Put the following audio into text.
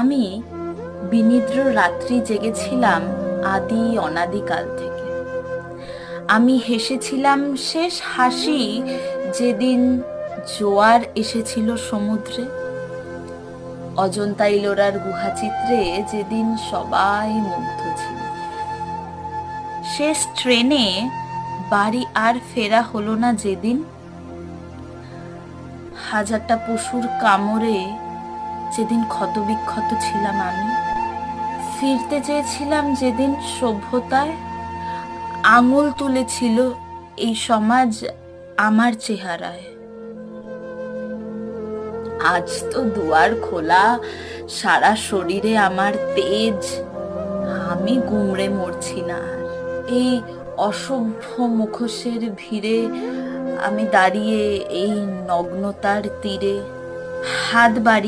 আমি বিনিদ্র রাত্রি জেগেছিলাম আদি অনাদিকাল থেকে। আমি হেসেছিলাম শেষ হাসি যেদিন জোয়ার এসেছিল সমুদ্রে। অজন্তা ইলোরার গুহাচিত্রে যেদিন সবাই মুগ্ধ ছিল। শেষ ট্রেনে বাড়ি আর ফেরা হলো না যেদিন। হাজারটা পশুর কামড়ে যেদিন ক্ষতবিক্ষত ছিলাম আমি। ফিরতে চেয়েছিলাম যেদিন সভ্যতায়, আঙুল তুলেছিল এই সমাজ আমার চেহারায়। আজ তো দুয়ার খোলা, সারা শরীরে আমার তেজ, আমি গুমড়ে মরছি না আর। এই অসভ্য মুখোশের ভিড়ে আমি দাঁড়িয়ে এই নগ্নতার তীরে, হাত বাড়িয়ে